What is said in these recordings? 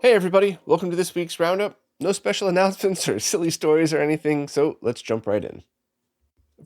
Hey everybody, welcome to this week's Roundup. No special announcements or silly stories or anything, so let's jump right in.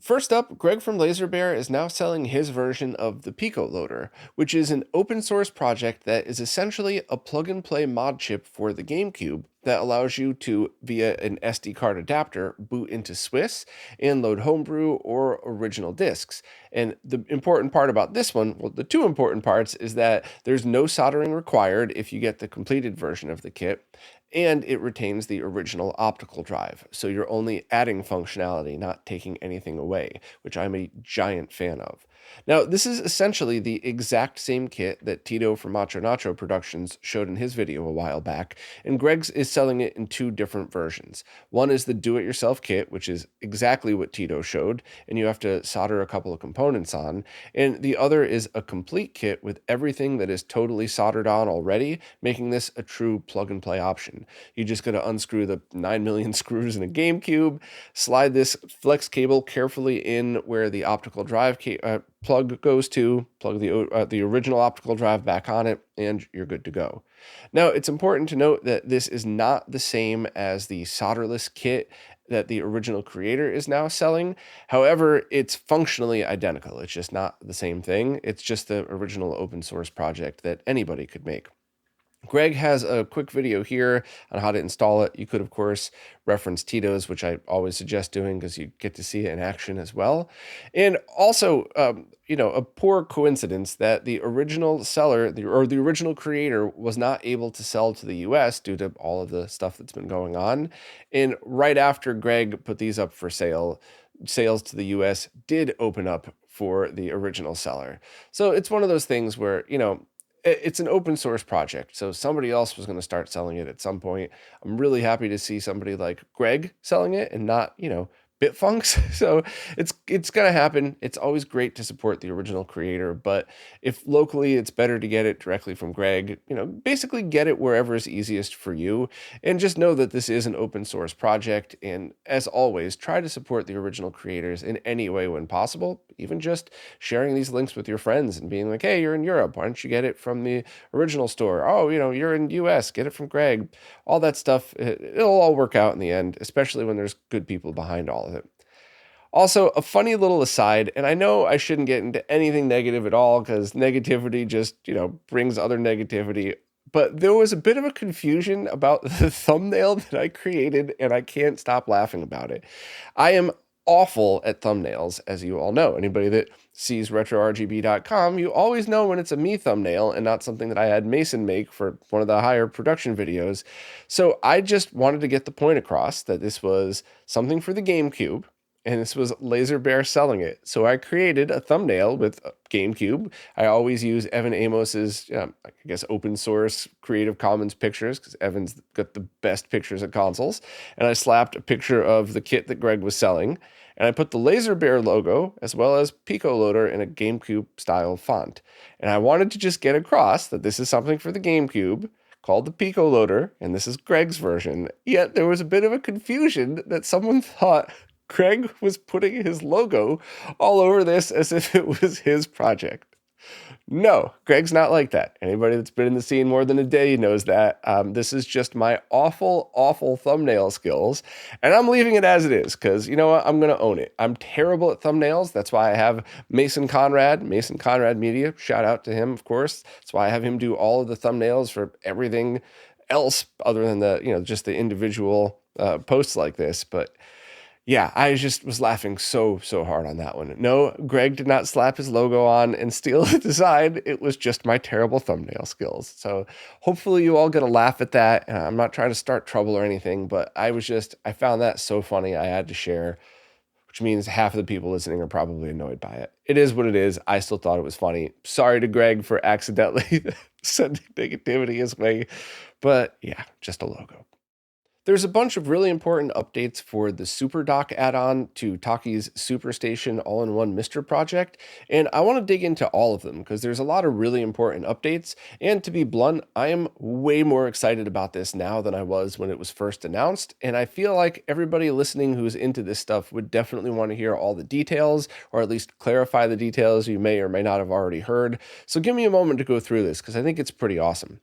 First up, Greg from LaserBear is now selling his version of the PicoLoader, which is an open source project that is essentially a plug-and-play mod chip for the GameCube that allows you to, via an SD card adapter, boot into Swiss and load homebrew or original discs. And the important part about this one, well, the two important parts, is that there's no soldering required if you get the completed version of the kit, and it retains the original optical drive. So you're only adding functionality, not taking anything away, which I'm a giant fan of. Now, this is essentially the exact same kit that Tito from Macho Nacho Productions showed in his video a while back, and Greg's is selling it in two different versions. One is the do-it-yourself kit, which is exactly what Tito showed, and you have to solder a couple of components on, and the other is a complete kit with everything that is totally soldered on already, making this a true plug-and-play option. You just got to unscrew the 9 million screws in a GameCube, slide this flex cable carefully in where the optical drive plug goes to, plug the original optical drive back on it, and you're good to go. Now, it's important to note that this is not the same as the solderless kit that the original creator is now selling. However, it's functionally identical. It's just not the same thing. It's just the original open source project that anybody could make. Greg has a quick video here on how to install it. You could, of course, reference Tito's, which I always suggest doing because you get to see it in action as well. And also, a poor coincidence that the original seller, the original creator, was not able to sell to the US due to all of the stuff that's been going on. And right after Greg put these up for sale, sales to the US did open up for the original seller. So it's one of those things where, it's an open source project, so somebody else was going to start selling it at some point. I'm really happy to see somebody like Greg selling it and not, Bitfunks. So it's going to happen. It's always great to support the original creator, but if locally it's better to get it directly from Greg, basically get it wherever is easiest for you. And just know that this is an open source project. And as always, try to support the original creators in any way when possible, even just sharing these links with your friends and being like, hey, you're in Europe, why don't you get it from the original store? Oh, you're in US, get it from Greg. All that stuff, it'll all work out in the end, especially when there's good people behind all of it. Also, a funny little aside, and I know I shouldn't get into anything negative at all because negativity just, brings other negativity. But there was a bit of a confusion about the thumbnail that I created, and I can't stop laughing about it. I am awful at thumbnails, as you all know. Anybody that sees RetroRGB.com, you always know when it's a me thumbnail and not something that I had Mason make for one of the higher production videos. So I just wanted to get the point across that this was something for the GameCube, and this was LaserBear selling it. So I created a thumbnail with GameCube. I always use Evan Amos's, open source Creative Commons pictures because Evan's got the best pictures of consoles. And I slapped a picture of the kit that Greg was selling. And I put the LaserBear logo as well as PicoLoader in a GameCube style font. And I wanted to just get across that this is something for the GameCube called the PicoLoader, and this is Greg's version. Yet there was a bit of a confusion that someone thought Greg was putting his logo all over this as if it was his project. No, Greg's not like that. Anybody that's been in the scene more than a day knows that. This is just my awful, awful thumbnail skills. And I'm leaving it as it is because, you know what? I'm going to own it. I'm terrible at thumbnails. That's why I have Mason Conrad Media. Shout out to him, of course. That's why I have him do all of the thumbnails for everything else other than just the individual posts like this. But yeah, I just was laughing so hard on that one. No, Greg did not slap his logo on and steal the design. It was just my terrible thumbnail skills. So hopefully you all get a laugh at that. I'm not trying to start trouble or anything, but I found that so funny I had to share, which means half of the people listening are probably annoyed by it. It is what it is. I still thought it was funny. Sorry to Greg for accidentally sending negativity his way, but yeah, just a logo. There's a bunch of really important updates for the SuperDock add-on to Taki's Superstation All-in-One Mister project, and I want to dig into all of them because there's a lot of really important updates, and to be blunt, I am way more excited about this now than I was when it was first announced, and I feel like everybody listening who's into this stuff would definitely want to hear all the details, or at least clarify the details you may or may not have already heard, so give me a moment to go through this because I think it's pretty awesome.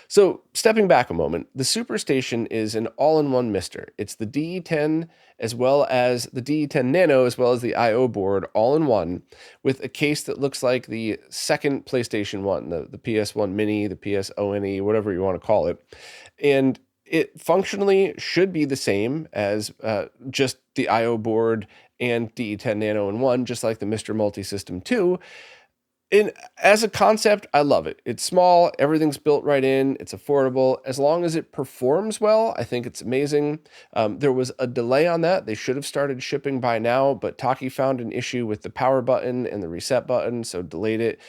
So stepping back a moment, the SuperStation is an all-in-one mister. It's the DE10 as well as the DE10 Nano as well as the I/O board all in one, with a case that looks like the second PlayStation 1, the PS1 Mini, the PSONE, whatever you want to call it. And it functionally should be the same as just the I/O board and DE10 Nano in one, just like the Mr. Multi-System 2. And as a concept, I love it. It's small, everything's built right in, it's affordable. As long as it performs well, I think it's amazing. There was a delay on that. They should have started shipping by now, but Taki found an issue with the power button and the reset button, so delayed it,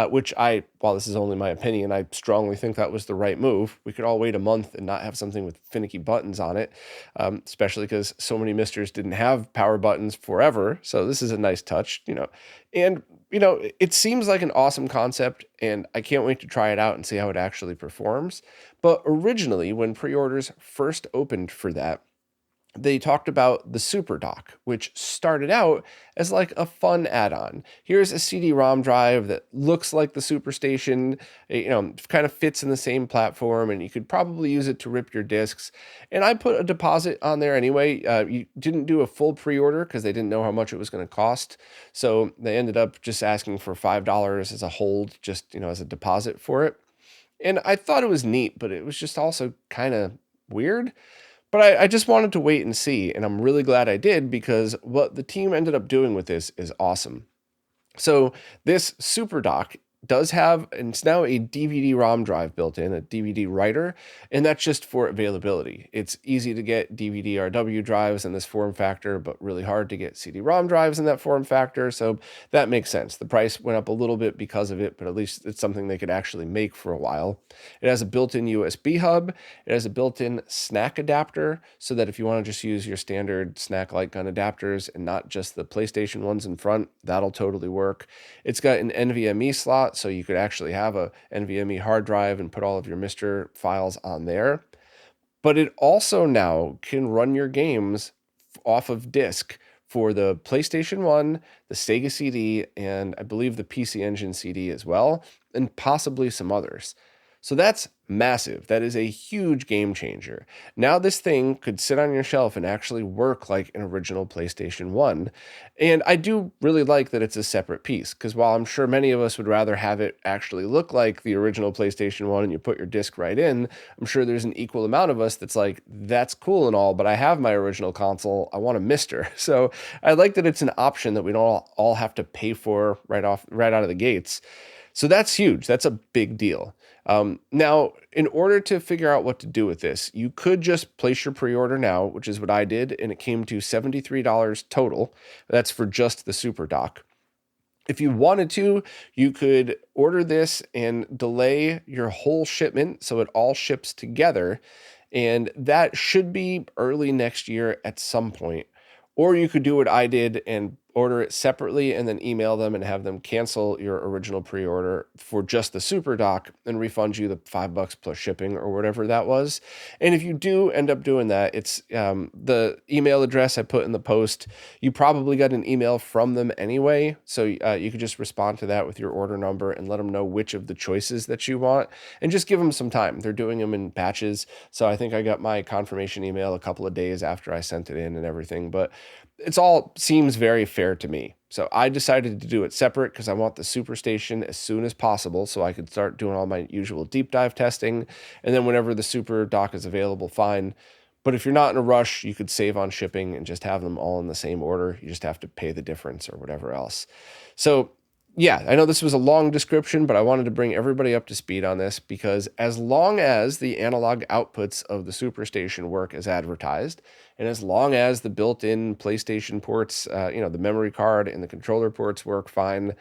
which while this is only my opinion, I strongly think that was the right move. We could all wait a month and not have something with finicky buttons on it, especially because so many misters didn't have power buttons forever. So this is a nice touch, and it seems like an awesome concept, and I can't wait to try it out and see how it actually performs. But originally, when pre-orders first opened for that, they talked about the SuperDock, which started out as like a fun add-on. Here's a CD-ROM drive that looks like the SuperStation, kind of fits in the same platform, and you could probably use it to rip your discs. And I put a deposit on there anyway. You didn't do a full pre-order because they didn't know how much it was going to cost. So they ended up just asking for $5 as a hold, just, as a deposit for it. And I thought it was neat, but it was just also kind of weird. But I just wanted to wait and see, and I'm really glad I did, because what the team ended up doing with this is awesome. So this SuperDock does have, and it's now a DVD-ROM drive built in, a DVD writer, and that's just for availability. It's easy to get DVD-RW drives in this form factor, but really hard to get CD-ROM drives in that form factor, so that makes sense. The price went up a little bit because of it, but at least it's something they could actually make for a while. It has a built-in USB hub. It has a built-in snack adapter, so that if you want to just use your standard snack light gun adapters and not just the PlayStation ones in front, that'll totally work. It's got an NVMe slot, so you could actually have a NVMe hard drive and put all of your Mister files on there. But it also now can run your games off of disk for the PlayStation 1, the Sega CD, and I believe the PC Engine CD as well, and possibly some others. So that's massive. That is a huge game changer. Now this thing could sit on your shelf and actually work like an original PlayStation 1. And I do really like that it's a separate piece, because while I'm sure many of us would rather have it actually look like the original PlayStation 1 and you put your disc right in, I'm sure there's an equal amount of us that's like, that's cool and all, but I have my original console. I want a Mister. So I like that it's an option that we don't all have to pay for right out of the gates. So that's huge. That's a big deal. Now, in order to figure out what to do with this, you could just place your pre-order now, which is what I did, and it came to $73 total. That's for just the SuperDock. If you wanted to, you could order this and delay your whole shipment so it all ships together, and that should be early next year at some point. Or you could do what I did and order it separately and then email them and have them cancel your original pre-order for just the SuperDock and refund you the $5 plus shipping or whatever that was. And if you do end up doing that, it's the email address I put in the post. You probably got an email from them anyway, so you could just respond to that with your order number and let them know which of the choices that you want, and just give them some time. They're doing them in batches, so I think I got my confirmation email a couple of days after I sent it in and everything, but it's all seems very fair to me. So I decided to do it separate because I want the SuperStation as soon as possible so I could start doing all my usual deep dive testing. And then whenever the SuperDock is available, fine. But if you're not in a rush, you could save on shipping and just have them all in the same order. You just have to pay the difference or whatever else. So yeah, I know this was a long description, but I wanted to bring everybody up to speed on this, because as long as the analog outputs of the SuperStation work as advertised, and as long as the built-in PlayStation ports, the memory card and the controller ports work fine,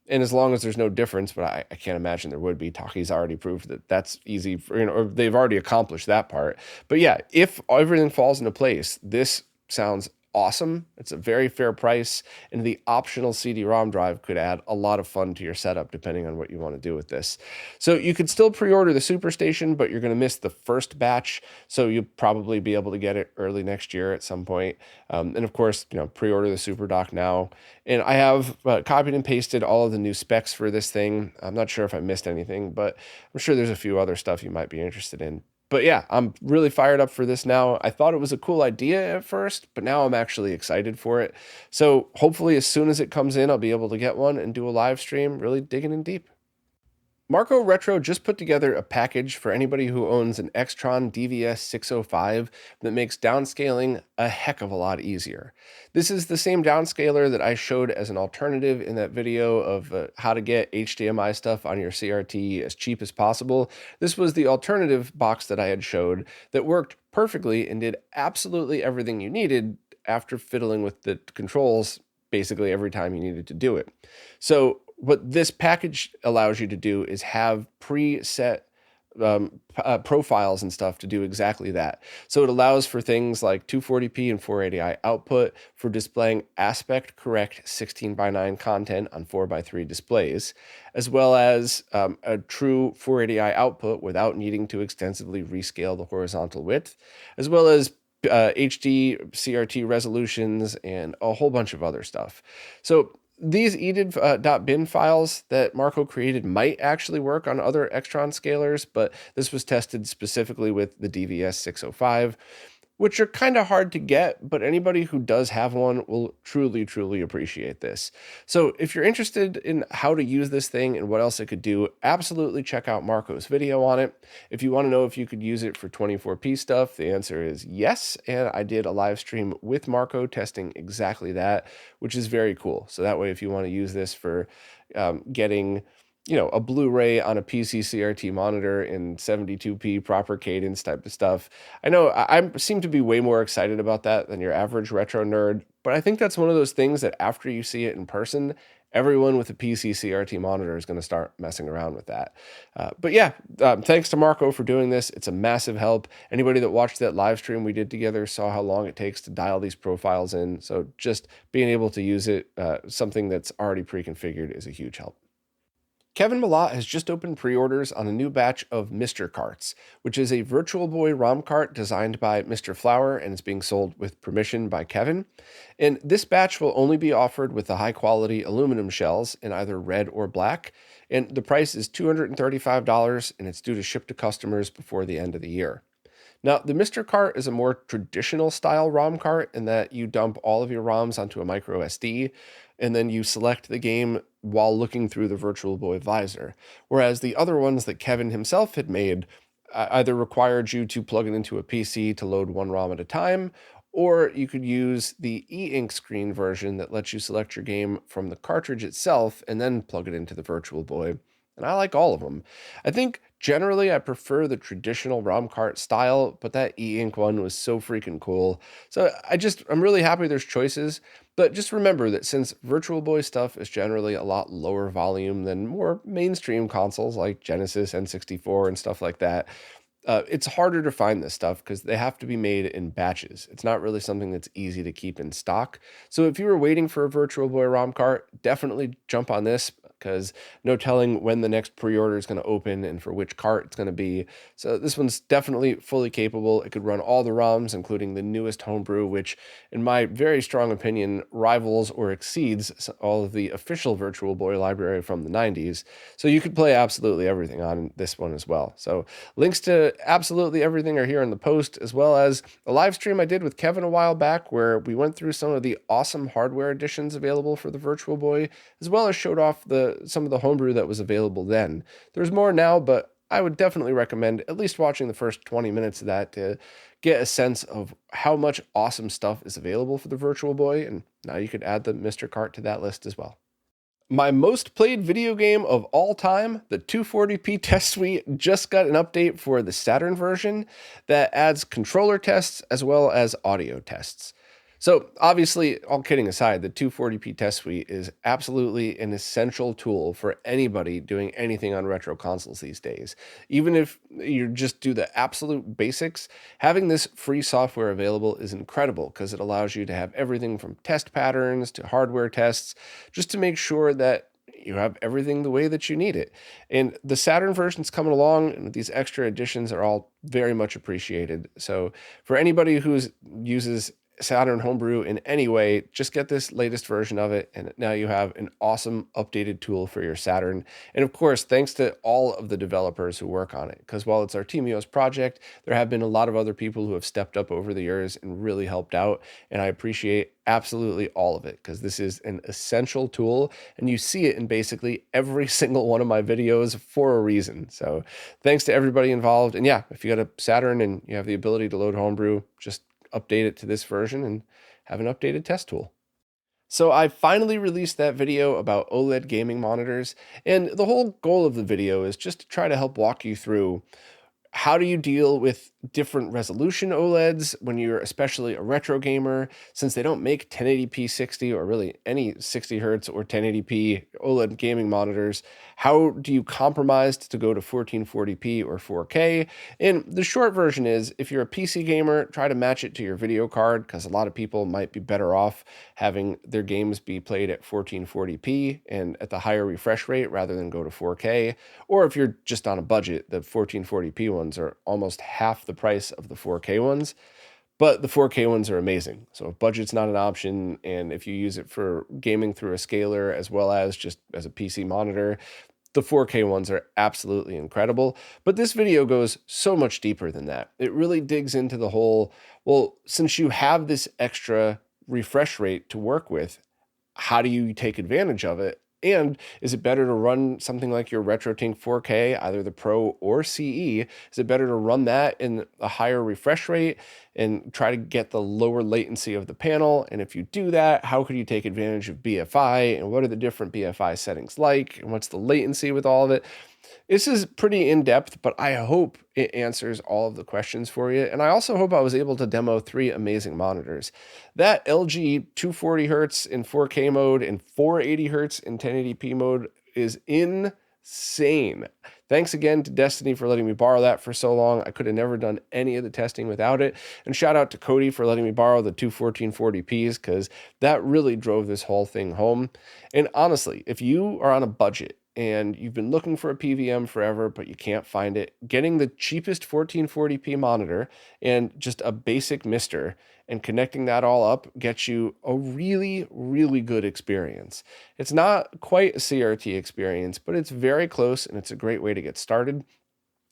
and as long as there's no difference, but I can't imagine there would be. Taki's already proved that that's easy, or they've already accomplished that part. But yeah, if everything falls into place, this sounds awesome. It's a very fair price, and the optional CD-ROM drive could add a lot of fun to your setup depending on what you want to do with this. So you could still pre-order the Superstation, but you're going to miss the first batch, so you'll probably be able to get it early next year at some point. And of course, pre-order the SuperDock now. And I have copied and pasted all of the new specs for this thing. I'm not sure if I missed anything, but I'm sure there's a few other stuff you might be interested in. But yeah, I'm really fired up for this now. I thought it was a cool idea at first, but now I'm actually excited for it. So hopefully as soon as it comes in, I'll be able to get one and do a live stream, really digging in deep. Marco Retro just put together a package for anybody who owns an Extron DVS 605 that makes downscaling a heck of a lot easier. This is the same downscaler that I showed as an alternative in that video of how to get HDMI stuff on your CRT as cheap as possible. This was the alternative box that I had showed that worked perfectly and did absolutely everything you needed after fiddling with the controls basically every time you needed to do it. So what this package allows you to do is have preset profiles and stuff to do exactly that. So it allows for things like 240p and 480i output for displaying aspect correct 16:9 content on 4:3 displays, as well as a true 480i output without needing to extensively rescale the horizontal width, as well as HD CRT resolutions and a whole bunch of other stuff. So these edit.bin files that Marco created might actually work on other Extron scalers, but this was tested specifically with the DVS 605, which are kind of hard to get, but anybody who does have one will truly, truly appreciate this. So if you're interested in how to use this thing and what else it could do, absolutely check out Marco's video on it. If you want to know if you could use it for 24p stuff, the answer is yes, and I did a live stream with Marco testing exactly that, which is very cool. So that way, if you want to use this for getting a Blu-ray on a PC CRT monitor in 72p proper cadence type of stuff. I know I seem to be way more excited about that than your average retro nerd, but I think that's one of those things that after you see it in person, everyone with a PC CRT monitor is going to start messing around with that. But yeah, thanks to Marco for doing this. It's a massive help. Anybody that watched that live stream we did together saw how long it takes to dial these profiles in. So just being able to use it, something that's already pre-configured, is a huge help. Kevin Malott has just opened pre-orders on a new batch of Mr. Carts, which is a VirtualBoy ROM cart designed by Mr. Flower and is being sold with permission by Kevin. And this batch will only be offered with the high-quality aluminum shells in either red or black, and the price is $235, and it's due to ship to customers before the end of the year. Now, the Mr. Cart is a more traditional style ROM cart in that you dump all of your ROMs onto a micro SD, and then you select the game while looking through the VirtualBoy visor, whereas the other ones that Kevin himself had made either required you to plug it into a PC to load one ROM at a time, or you could use the e-ink screen version that lets you select your game from the cartridge itself and then plug it into the VirtualBoy. And I like all of them. I think generally I prefer the traditional ROM cart style, but that e-ink one was so freaking cool. So I'm really happy there's choices, but just remember that since VirtualBoy stuff is generally a lot lower volume than more mainstream consoles like Genesis, N64, and stuff like that, it's harder to find this stuff because they have to be made in batches. It's not really something that's easy to keep in stock. So if you were waiting for a VirtualBoy ROM cart, definitely jump on this, because no telling when the next pre-order is going to open and for which cart it's going to be. So this one's definitely fully capable. It could run all the ROMs, including the newest homebrew, which in my very strong opinion rivals or exceeds all of the official VirtualBoy library from the 90s. So you could play absolutely everything on this one as well. So links to absolutely everything are here in the post, as well as a live stream I did with Kevin a while back where we went through some of the awesome hardware editions available for the VirtualBoy, as well as showed off some of the homebrew that was available then. There's more now, but I would definitely recommend at least watching the first 20 minutes of that to get a sense of how much awesome stuff is available for the VirtualBoy, and now you could add the Mr. Cart to that list as well. My most played video game of all time, the 240p test suite, just got an update for the Saturn version that adds controller tests as well as audio tests. So obviously, all kidding aside, the 240p test suite is absolutely an essential tool for anybody doing anything on retro consoles these days. Even if you just do the absolute basics, having this free software available is incredible because it allows you to have everything from test patterns to hardware tests, just to make sure that you have everything the way that you need it. And the Saturn version's coming along, and these extra additions are all very much appreciated. So for anybody who uses Saturn Homebrew in any way, just get this latest version of it, and now you have an awesome updated tool for your Saturn. And of course, thanks to all of the developers who work on it, because while it's Artemio's project, there have been a lot of other people who have stepped up over the years and really helped out, and I appreciate absolutely all of it, because this is an essential tool, and you see it in basically every single one of my videos for a reason. So thanks to everybody involved. And yeah, if you got a Saturn and you have the ability to load Homebrew, just update it to this version and have an updated test tool. So I finally released that video about OLED gaming monitors, and the whole goal of the video is just to try to help walk you through how do you deal with different resolution OLEDs when you're especially a retro gamer, since they don't make 1080p 60 or really any 60 hertz or 1080p OLED gaming monitors? How do you compromise to go to 1440p or 4K? And the short version is, if you're a PC gamer, try to match it to your video card, because a lot of people might be better off having their games be played at 1440p and at the higher refresh rate rather than go to 4K. Or if you're just on a budget, the 1440p ones are almost half the price of the 4K ones, but the 4K ones are amazing. So if budget's not an option, and if you use it for gaming through a scaler as well as just as a PC monitor, the 4K ones are absolutely incredible. But this video goes so much deeper than that. It really digs into the whole, well, since you have this extra refresh rate to work with, how do you take advantage of it? And is it better to run something like your RetroTink 4K, either the Pro or CE? Is it better to run that in a higher refresh rate and try to get the lower latency of the panel? And if you do that, how could you take advantage of BFI? And what are the different BFI settings like? And what's the latency with all of it? This is pretty in-depth, but I hope it answers all of the questions for you. And I also hope I was able to demo 3 amazing monitors. That LG 240 hertz in 4K mode and 480 hertz in 1080p mode is insane. Thanks again to Destiny for letting me borrow that for so long. I could have never done any of the testing without it. And shout out to Cody for letting me borrow the 2 1440ps, because that really drove this whole thing home. And honestly, if you are on a budget and you've been looking for a PVM forever, but you can't find it, getting the cheapest 1440p monitor and just a basic mister and connecting that all up gets you a really, really good experience. It's not quite a CRT experience, but it's very close, and it's a great way to get started.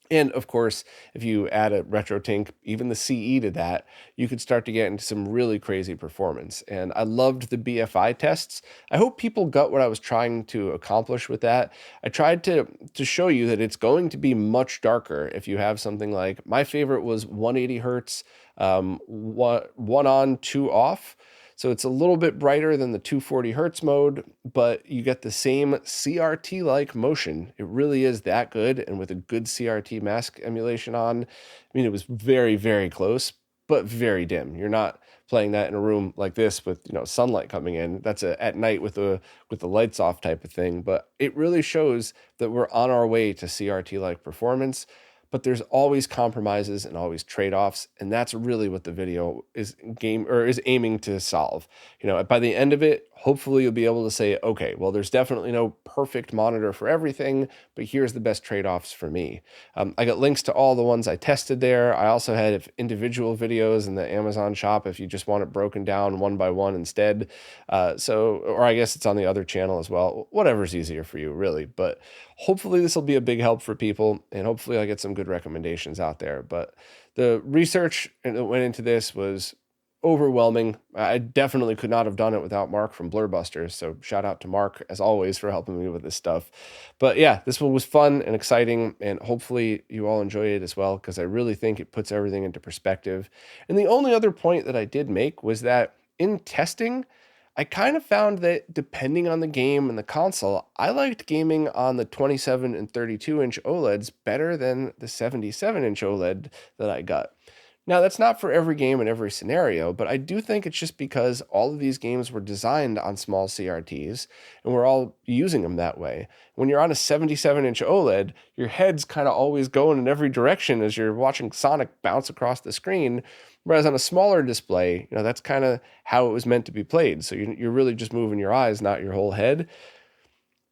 And of course, if you add a RetroTink, even the CE to that, you could start to get into some really crazy performance. And I loved the BFI tests. I hope people got what I was trying to accomplish with that. I tried to show you that it's going to be much darker if you have something like, my favorite was 180 hertz, one on, two off. So it's a little bit brighter than the 240 hertz mode, but you get the same CRT-like motion. It really is that good, and with a good CRT mask emulation on, I mean, it was very, very close, but very dim. You're not playing that in a room like this with, sunlight coming in. That's at night with the lights off type of thing, but it really shows that we're on our way to CRT-like performance. But there's always compromises and always trade-offs, and that's really what the video is aiming to solve. By the end of it, hopefully you'll be able to say, okay, well, there's definitely no perfect monitor for everything, but here's the best trade-offs for me. I got links to all the ones I tested there. I also had individual videos in the Amazon shop if you just want it broken down one by one instead. Or I guess it's on the other channel as well. Whatever's easier for you, really. But hopefully this will be a big help for people, and hopefully I'll get some good recommendations out there. But the research that went into this was overwhelming. I definitely could not have done it without Mark from Blurbusters. So shout out to Mark, as always, for helping me with this stuff. But yeah, this one was fun and exciting, and hopefully you all enjoy it as well, because I really think it puts everything into perspective. And the only other point that I did make was that in testing, I kind of found that depending on the game and the console, I liked gaming on the 27 and 32-inch OLEDs better than the 77-inch OLED that I got. Now, that's not for every game in every scenario, but I do think it's just because all of these games were designed on small CRTs, and we're all using them that way. When you're on a 77-inch OLED, your head's kind of always going in every direction as you're watching Sonic bounce across the screen, whereas on a smaller display, that's kind of how it was meant to be played. So you're really just moving your eyes, not your whole head.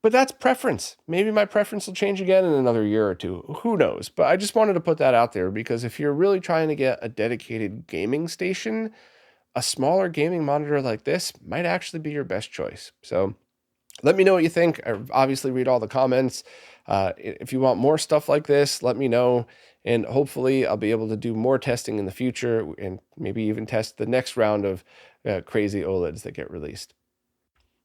But that's preference. Maybe my preference will change again in another year or two. Who knows? But I just wanted to put that out there because if you're really trying to get a dedicated gaming station, a smaller gaming monitor like this might actually be your best choice. So let me know what you think. I obviously read all the comments. If you want more stuff like this, let me know. And hopefully I'll be able to do more testing in the future and maybe even test the next round of crazy OLEDs that get released.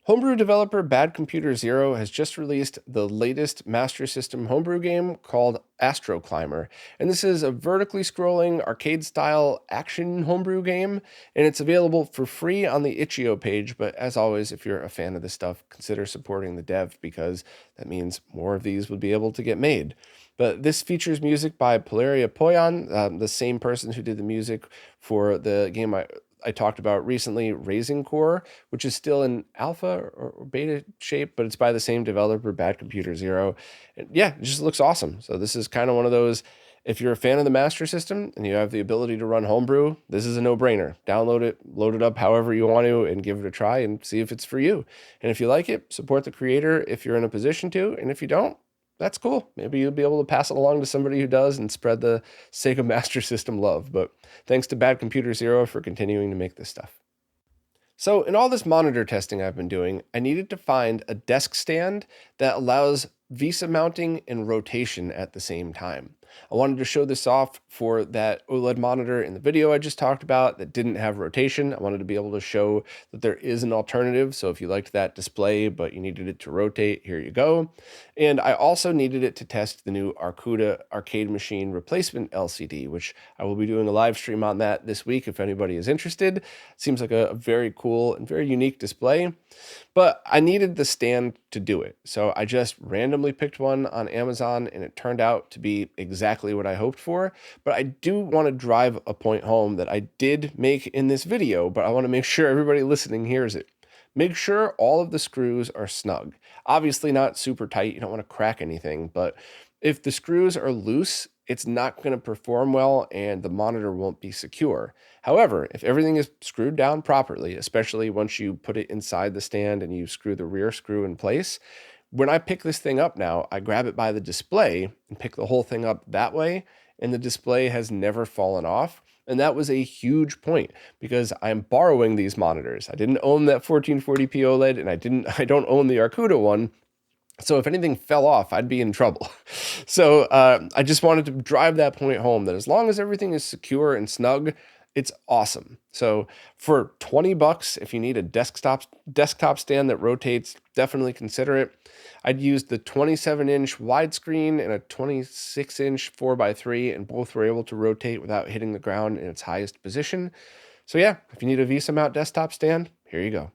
Homebrew developer Bad Computer Zero has just released the latest Master System homebrew game called Astro Climber, and this is a vertically scrolling arcade-style action homebrew game, and it's available for free on the itch.io page, but as always, if you're a fan of this stuff, consider supporting the dev because that means more of these would be able to get made. But this features music by Polaria Poyan, the same person who did the music for the game I talked about recently, Raising Core, which is still in alpha or beta shape, but it's by the same developer, Bad Computer Zero. And yeah, it just looks awesome. So this is kind of one of those, if you're a fan of the Master System and you have the ability to run homebrew, this is a no-brainer. Download it, load it up however you want to, and give it a try and see if it's for you. And if you like it, support the creator if you're in a position to, and if you don't, that's cool. Maybe you'll be able to pass it along to somebody who does and spread the Sega Master System love. But thanks to Bad Computer Zero for continuing to make this stuff. So in all this monitor testing I've been doing, I needed to find a desk stand that allows VESA mounting and rotation at the same time. I wanted to show this off for that OLED monitor in the video I just talked about that didn't have rotation. I wanted to be able to show that there is an alternative. So if you liked that display, but you needed it to rotate, here you go. And I also needed it to test the new Arcuda arcade machine replacement LCD, which I will be doing a live stream on that this week if anybody is interested. It seems like a very cool and very unique display. But I needed the stand to do it. So I just randomly picked one on Amazon and it turned out to be exactly what I hoped for. But I do want to drive a point home that I did make in this video, but I want to make sure everybody listening hears it. Make sure all of the screws are snug. Obviously not super tight. You don't want to crack anything, but if the screws are loose, it's not going to perform well and the monitor won't be secure. However, if everything is screwed down properly, especially once you put it inside the stand and you screw the rear screw in place, when I pick this thing up now, I grab it by the display and pick the whole thing up that way, and the display has never fallen off. And that was a huge point because I'm borrowing these monitors. I didn't own that 1440p OLED and I don't own the Arcuda one. So if anything fell off, I'd be in trouble. So I just wanted to drive that point home that as long as everything is secure and snug, it's awesome. So for $20, if you need a desktop stand that rotates, definitely consider it. I'd used the 27-inch widescreen and a 26-inch 4x3, and both were able to rotate without hitting the ground in its highest position. So yeah, if you need a VESA mount desktop stand, here you go.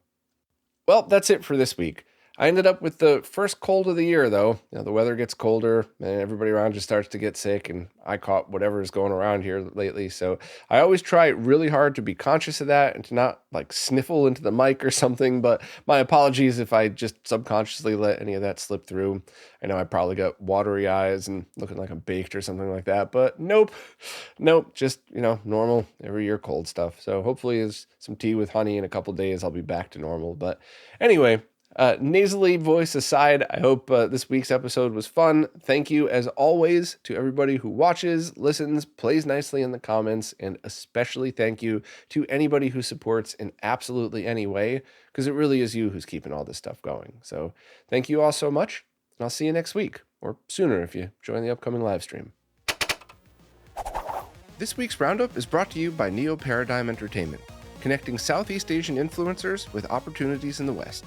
Well, that's it for this week. I ended up with the first cold of the year, though. The weather gets colder and everybody around just starts to get sick, and I caught whatever is going around here lately. So I always try really hard to be conscious of that and to not like sniffle into the mic or something, but my apologies if I just subconsciously let any of that slip through. I know I probably got watery eyes and looking like I'm baked or something like that, but nope, just, normal every year cold stuff. So hopefully as some tea with honey in a couple days, I'll be back to normal. But anyway, nasally voice aside, I hope this week's episode was fun. Thank you, as always, to everybody who watches, listens, plays nicely in the comments, and especially thank you to anybody who supports in absolutely any way, because it really is you who's keeping all this stuff going. So thank you all so much, and I'll see you next week, or sooner if you join the upcoming live stream. This week's Roundup is brought to you by Neo Paradigm Entertainment, connecting Southeast Asian influencers with opportunities in the West.